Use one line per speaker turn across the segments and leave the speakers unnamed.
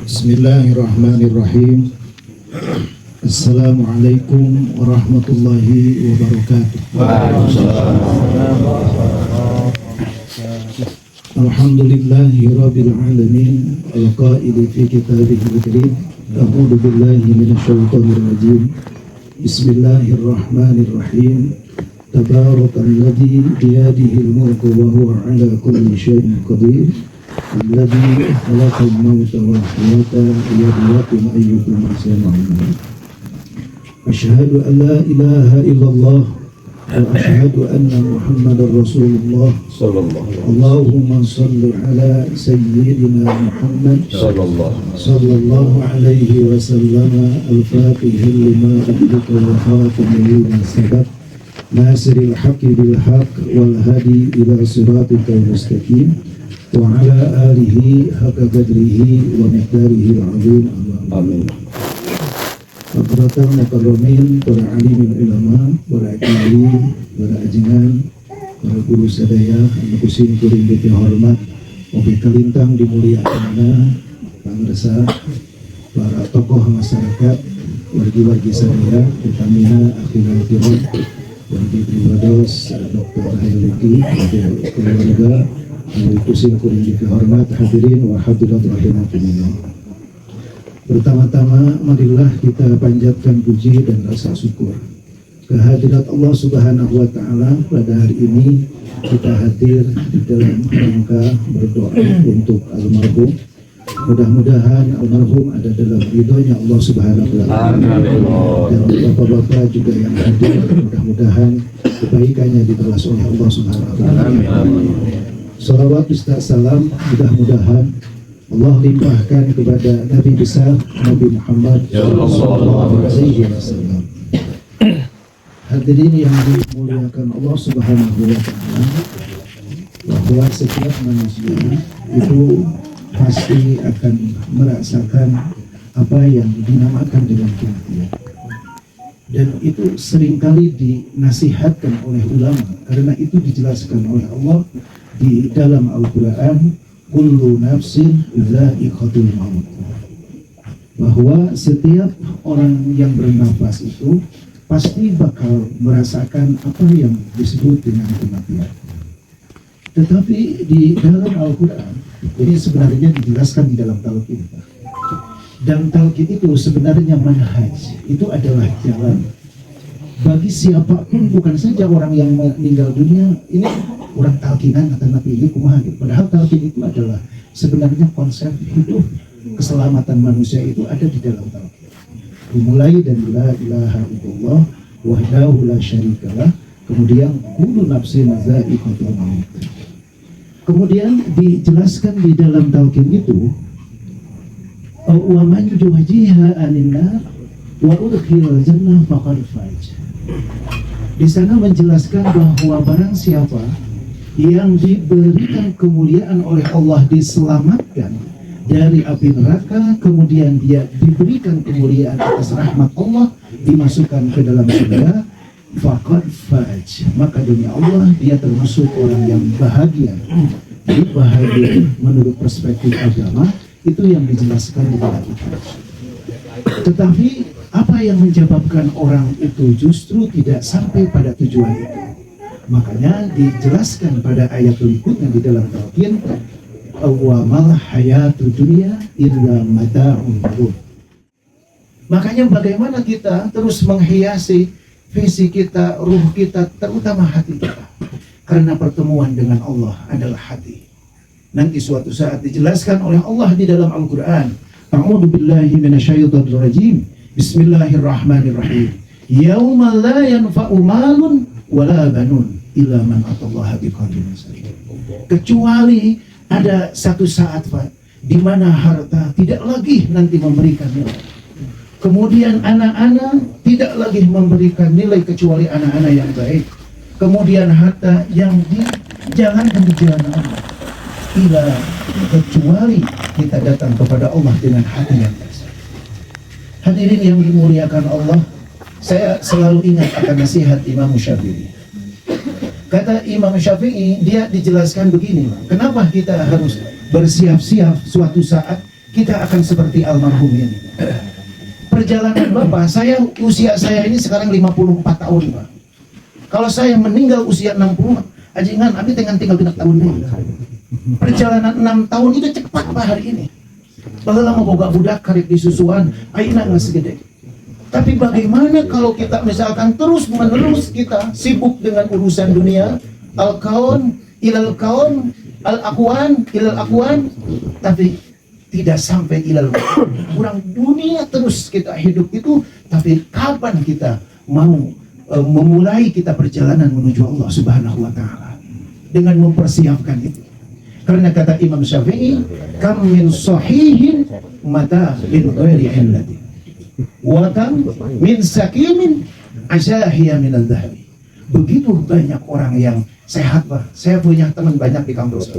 Bismillahirrahmanirrahim. Assalamualaikum warahmatullahi wabarakatuh. Alhamdulillahi rabbil alamin. Al-qaili fi kitabihil karim. A'udzu billahi minasyaitonir rajim. Bismillahirrahmanirrahim. Tabarakalladzi biyadihil mulku wa huwa 'ala kulli syai'in qadir. Alladzi khalaqal mauta wal hayata liyabluwakum ayyukum ahsanu amala. Asyhadu an la ilaha illallah wa asyhadu anna Muhammadar Rasulullah Allahumma shalli ala sayyidina Muhammad sallallahu alaihi wasallam al-fatih lima ughliqa wa khatimihi lima sabaq nasiril haqqi bil haqq wal hadi ila siratikal mustaqim wa ala alihi haqqa qadrihi wa miqdarihi al-azim. Amin. Hadratul mukarramin, para alimin ulama, para kiai, para ajengan, para guru sadaya, anu kusim kuring hormat, mobil kalintang dimuliakanna, pangresa, para tokoh masyarakat, wargi-wargi sadaya, utamina akhirul kiram, wargi pribados, Dr. Hairiki, keluarga, anu kusim kuring hormat, hadirin wa hadirat rahimakumullah. Pertama-tama marilah kita panjatkan puji dan rasa syukur kehadirat Allah Subhanahu wa Ta'ala. Pada hari ini kita hadir di dalam rangka berdoa untuk almarhum. Mudah-mudahan almarhum ada dalam ridhonya Allah Subhanahu wa Ta'ala. Dan bapak-bapak juga yang hadir, mudah-mudahan kebaikannya dibalas oleh Allah Subhanahu wa Ta'ala. Salawat Ustaz salam mudah-mudahan Allah limpahkan kepada Nabi besar Nabi Muhammad sallallahu alaihi wasallam. Hadirin yang dimuliakan Allah Subhanahu wa Ta'ala, bahwa setiap manusia itu pasti akan merasakan apa yang dinamakan dengan kematian. Dan itu seringkali dinasihatkan oleh ulama, karena itu dijelaskan oleh Allah di dalam Al-Quran, kullu nafsin dha'iqatul maut, bahwa setiap orang yang bernafas itu pasti bakal merasakan apa yang disebut dengan kematian. Tetapi di dalam Al-Quran ini sebenarnya dijelaskan di dalam talqin, dan talqin itu sebenarnya manhaj, itu adalah jalan bagi siapapun, bukan saja orang yang meninggal dunia. Ini orang talkinan kata Nabi ini kumaha gitu. Padahal talkin itu adalah sebenarnya konsep hidup keselamatan manusia itu ada di dalam talkin. Dimulai dari la ilaha illallah wahdahu la syarikalah, kemudian kullu nafsin dha'iqatul maut. Kemudian dijelaskan di dalam talkin itu, wa man yuhjiha anin nar wa udkhilal jannah faqad faz. Di sana menjelaskan bahwa barang siapa yang diberikan kemuliaan oleh Allah, diselamatkan dari api neraka, kemudian dia diberikan kemuliaan atas rahmat Allah, dimasukkan ke dalam surga, faqad faz, maka demi Allah dia termasuk orang yang bahagia. Jadi bahagia menurut perspektif agama itu yang dijelaskan di dalam itu. Tetapi apa yang menyebabkan orang itu justru tidak sampai pada tujuan itu? Makanya dijelaskan pada ayat berikutnya di dalam talqin, wa mal hayatud dunya illa mata'un ghurur. Makanya bagaimana kita terus menghiasi visi kita, ruh kita, terutama hati kita, karena pertemuan dengan Allah adalah hati. Nanti suatu saat dijelaskan oleh Allah di dalam Al-Quran, a'udzu billahi minasyaitonir rajim, bismillahirrahmanirrahim, yauma la yanfa'u malun wala banun illa man atallaha biqalbin salim. Kecuali ada satu saat, Pak, di mana harta tidak lagi nanti memberikan nilai. Kemudian anak-anak tidak lagi memberikan nilai kecuali anak-anak yang baik. Kemudian harta yang dijalankan di jalan Allah. Ila, kecuali kita datang kepada Allah dengan hati yang bersih. Hadirin yang dimuliakan Allah, saya selalu ingat akan nasihat Imam Syafi'i. Kata Imam Syafi'i, dia dijelaskan begini, kenapa kita harus bersiap-siap suatu saat
kita akan seperti almarhum ini. Perjalanan Bapak, usia saya ini sekarang 54 tahun Pak. Kalau saya meninggal usia 60, ajingan abi tinggal genap tahun ini. Perjalanan 6 tahun itu cepat Pak hari ini. Baheula mah boga budak karek disusuan, ayeuna geus gede. Tapi bagaimana kalau kita misalkan terus menerus kita sibuk dengan urusan dunia, al-kaun ilal kaun, al-aqwan ilal aqwan, tapi tidak sampai ilal kurang dunia terus kita hidup itu, tapi kapan kita mau memulai kita perjalanan menuju Allah Subhanahu wa taala dengan mempersiapkan itu. Karena kata Imam Syafi'i, kam min sahihin mata min ghairi illati wa kam min sakimin asyahiya min al-dhahabi. Begitu banyak orang yang sehat Pak. Saya punya teman banyak di kampus,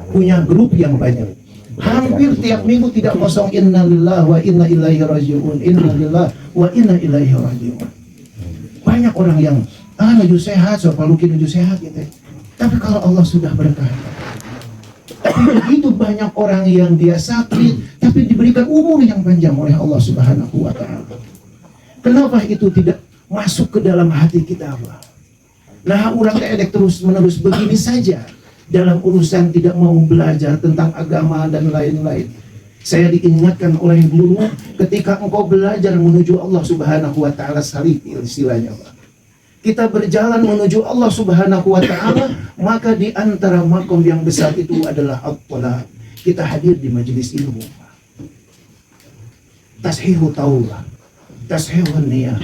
punya grup yang banyak. Hampir tiap minggu tidak kosong innalillahi wa inna ilaihi raji'un, innalillahi wa inna ilaihi raji'un. Banyak orang yang nuju sehat, so palukin nuju sehat gitu. Tapi kalau Allah sudah berkah, tapi begitu banyak orang yang dia sakit, tapi diberikan umur yang panjang oleh Allah Subhanahu wa taala. Kenapa itu tidak masuk ke dalam hati kita Pak? Nah, orang edek terus menerus begini saja dalam urusan tidak mau belajar tentang agama dan lain-lain. Saya diingatkan oleh guru, ketika engkau belajar menuju Allah Subhanahu wa taala, salih istilahnya Pak. Kita berjalan menuju Allah Subhanahu wa taala, maka di antara makom yang besar itu adalah at-thalab. Kita hadir di majelis ilmu. Tashihu taulah, tashihun niyah.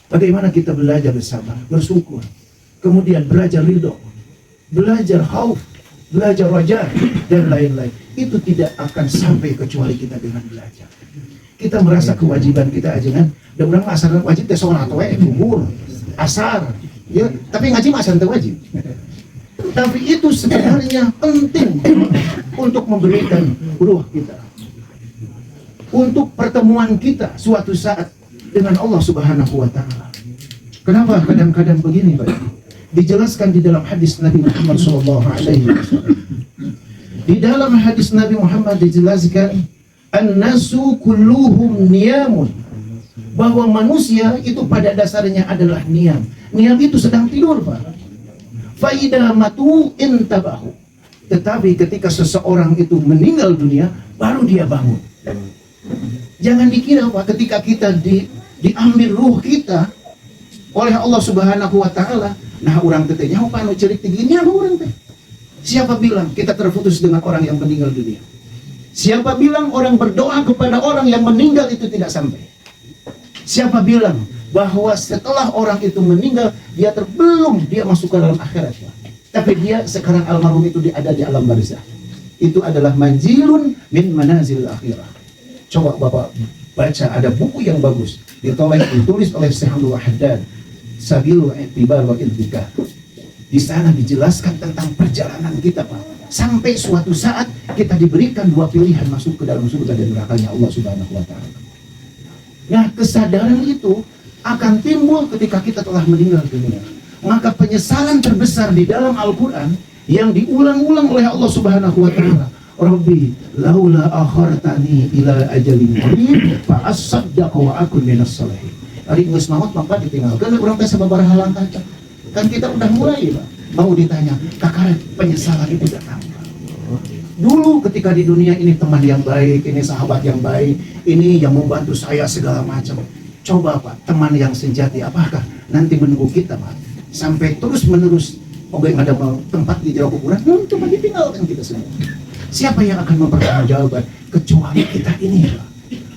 Bagaimana kita belajar bersabar, bersyukur, kemudian belajar ridho, belajar khauf, belajar raja, dan lain-lain. Itu tidak akan sampai kecuali kita dengan belajar. Kita merasa kewajiban kita aja kan. Dan orang asar wajib teh sholat we, kubur, asar. Ya, tapi ngaji mah asar teh wajib. Tapi itu sebenarnya penting untuk memberikan ruh kita, untuk pertemuan kita suatu saat dengan Allah Subhanahu wa taala. Kenapa kadang-kadang begini Pak? Dijelaskan di dalam hadis Nabi Muhammad SAW. Di dalam hadis Nabi Muhammad dijelaskan, an-nasu kulluhum niyamun, bahwa manusia itu pada dasarnya adalah niyam. Niyam itu sedang tidur Pak. Fa'idha matu intabahu. Tetapi ketika seseorang itu meninggal dunia, baru dia bangun. Jangan dikira Pak, ketika kita diambil ruh kita oleh Allah Subhanahu wa taala, nah orang teh nyaho panu cerik tingginya orang teh. Siapa bilang kita terputus dengan orang yang meninggal dunia? Siapa bilang orang berdoa kepada orang yang meninggal itu tidak sampai? Siapa bilang bahwa setelah orang itu meninggal dia belum dia masuk ke dalam akhirat? Tapi dia sekarang almarhum itu ada di alam barzah. Itu adalah manzilun min manazil akhirah. Coba Bapak baca, ada buku yang bagus ditulis oleh Syekh Abdul Haddad, Sabilul I'tibar wa Iltika. Di sana dijelaskan tentang perjalanan kita Pak, sampai suatu saat kita diberikan dua pilihan, masuk ke dalam surga dan nerakanya Allah Subhanahu wa taala. Nah, kesadaran itu akan timbul ketika kita telah meninggal dunia. Maka penyesalan terbesar di dalam Al-Qur'an yang diulang-ulang oleh Allah Subhanahu wa taala, Rabbi laula akhartani ila ajalin qarib fa asaddaq wa akun minas shalihin. Ari geus maot maka ditinggalkeun urang teh sababaraha langkah. Kan kita udah mulai Pak, mau ditanya, kakak penyesalan itu datang. Dulu ketika di dunia ini teman yang baik, ini sahabat yang baik, ini yang membantu saya segala macam. Coba Pak, teman yang sejati apakah nanti menunggu kita Pak sampai terus menerus? Oke, ada tempat di jauh kuburan, cuma ditinggalkan kita semua. Siapa yang akan mempertanggungjawabkan kecuali kita ini Pak?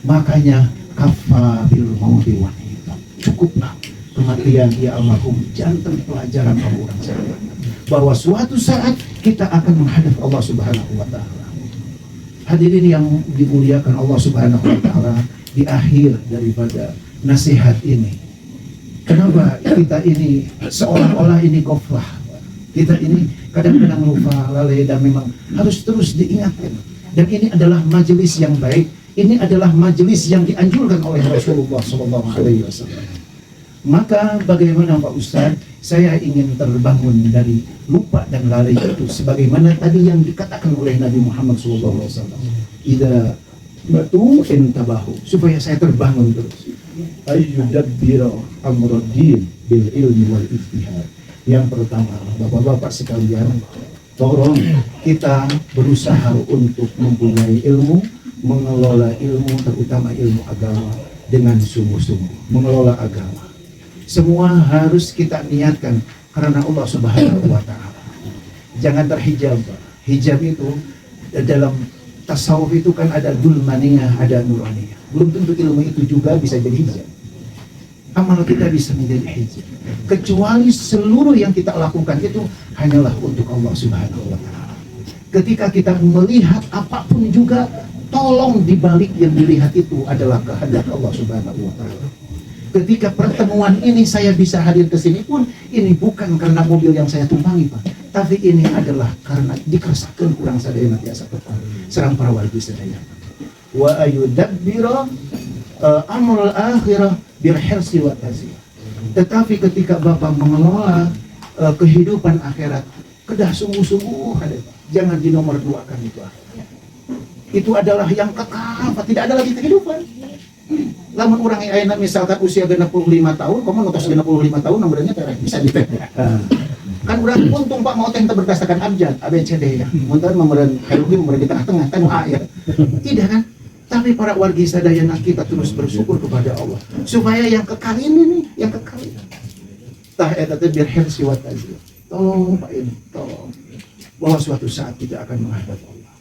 Makanya kafa bil mauti wa hitam. Cukuplah kematian ya almarhum jantan pelajaran orang sekalian, bahwa suatu saat kita akan menghadap Allah Subhanahu wa taala. Hadirin yang dimuliakan Allah Subhanahu wa taala, di akhir daripada nasihat ini, kenapa kita ini seolah-olah ini ghaflah? Kita ini kadang-kadang lupa, lalai, dan memang harus terus diingatkan. Dan ini adalah majelis yang baik, ini adalah majelis yang dianjurkan oleh Rasulullah SAW. Maka bagaimana Pak Ustaz, saya ingin terbangun dari lupa dan lalai itu, sebagaimana tadi yang dikatakan oleh Nabi Muhammad SAW. Idza batu intabahu, supaya saya terbangun terus. Ayyudabbiru amruddin bil ilmi wal ijtihad. Yang pertama, bapak-bapak sekalian, tolong kita berusaha untuk mempunyai ilmu, mengelola ilmu, terutama ilmu agama dengan sungguh-sungguh. Mengelola agama, semua harus kita niatkan karena Allah Subhanahu wa Ta'ala. Jangan terhijab. Hijab itu dalam tasawuf itu kan ada dulmaniyah, ada nuraniyah. Belum tentu ilmu itu juga bisa jadi hijab. Amal kita bisa menjadi hijab, kecuali seluruh yang kita lakukan itu hanyalah untuk Allah Subhanahu wa Ta'ala. Ketika kita melihat apapun juga, tolong dibalik yang dilihat itu adalah kehendak Allah Subhanahu wa Ta'ala. Ketika pertemuan ini saya bisa hadir ke sini pun, ini bukan karena mobil yang saya tumpangi, Pak, tapi ini adalah karena dikersahkan kurang sadaya tiasa petang serang para wargi sadaya. Wa ayudabbiru amrul akhirah bil hirsi wa taziyah. Tetapi ketika Bapak mengelola kehidupan akhirat, kedah sungguh-sungguh, jangan dinomor duakan itu akhirat. Itu adalah yang kekal, tidak ada lagi kehidupan. Lamun orang yang ayeuna misalkan usia 65 tahun, kamu ngetos 65 tahun nomornya terek bisa diteh. Kan urang untung Pak mau teh berdasarkan abjad ABCD ya. Mun teh memereun herugi memereun di tengah-tengah kan ya. Tidak kan? Tapi para wargi sadayana kita terus bersyukur kepada Allah supaya yang kekal ini nih, yang kekal ini. Tah eta teh bir hirsi wa taziyah. Tolong Pak ini, tolong. Bahwa suatu saat kita akan menghadap Allah.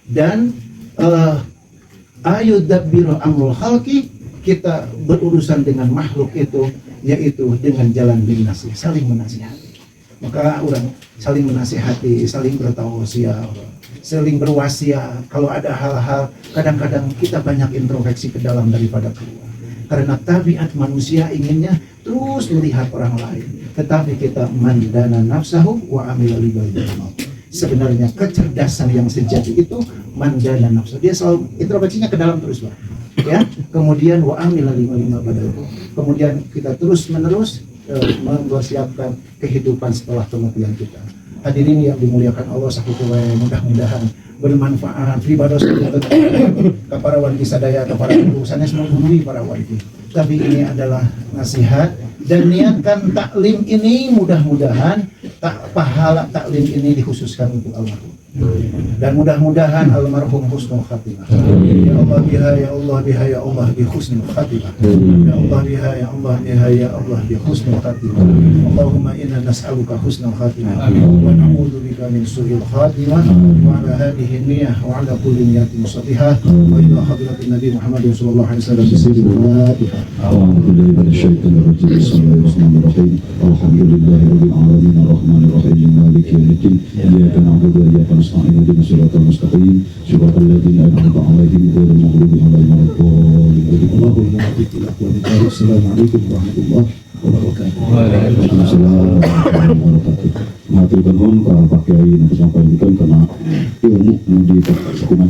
Dan ayudabbiru amrul khalqi, kita berurusan dengan makhluk itu, yaitu dengan jalan bin nasihat, saling menasihati. Maka orang saling menasihati, saling bertausiah, saling berwasiat. Kalau ada hal-hal, kadang-kadang kita banyak introspeksi ke dalam daripada keluar. Karena tabiat manusia inginnya terus melihat orang lain. Tetapi kita mandana nafsahu wa amila libaidil maut. Sebenarnya kecerdasan yang sejati itu mandana nafsu. Dia selalu introspeksinya ke dalam terus, Pak. Ya, kemudian wa amila lima pada itu. Kemudian kita terus menerus mempersiapkan kehidupan setelah kematian kita. Hadirin yang dimuliakan Allah sakutuwe, mudah-mudahan bermanfaat ibadah ke para wargi sadaya, ke para guru sanes menghubungi para wargi. Tapi ini adalah nasihat dan niatkan taklim ini, mudah-mudahan pahala taklim ini dikhususkan untuk almarhum. Dan mudah-mudahan almarhum husnul khatimah. Ya Allah biha, ya Allah biha, ya Allah bi husnul khatimah. Ya Allah biha, ya Allah biha, ya Allah bi husnul khatimah. Allahumma inna nas'aluka husnul khatimah wa na'udzu bika min su'il khatimah. Wa ala hadhihi niyyah wa ala kulli niyyatin shahihah wa ila hadratin Nabi Muhammad sallallahu alaihi wasallam bismillahirrahmanirrahim.
A'udzu billahi minasyaitonir rajim. Bismillahirrahmanirrahim. Alhamdulillahirabbil alamin arrahmanir rahim maliki yaumiddin. Iyyaka na'budu wa iyyaka nasta'in ihdinas siratal mustaqim siratal ladzina an'amta 'alaihim ghairil maghdubi 'alaihim waladdallin.
Allahumma barik. Assalamualaikum warahmatullahi wabarakatuh.
Waalaikumsalam warahmatullahi wabarakatuh. Maturkan hon Pak Kiai nanti sampaikan karena ilmu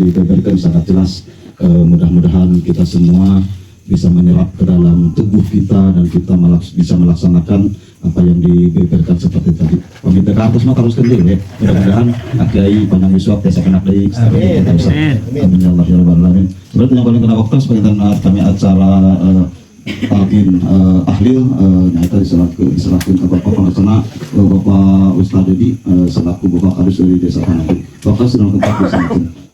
diberikan sangat jelas. Mudah-mudahan kita semua bisa menyerap ke dalam tubuh kita dan kita bisa melaksanakan apa yang diberikan seperti tadi. Peminta ke atas mah terus kendil ya. Mudah-mudahan Kiai panjang wiswab desa kenak deui. Amin ya Allah ya rabbal alamin. Berarti yang paling kena waktu sebagai kami acara talqin ahlil nyata diserahkan ke Bapak Pelaksana Bapak Ustadz Dedi selaku Bapak Kadis dari Desa Panai. Bapak sedang tempat di sana.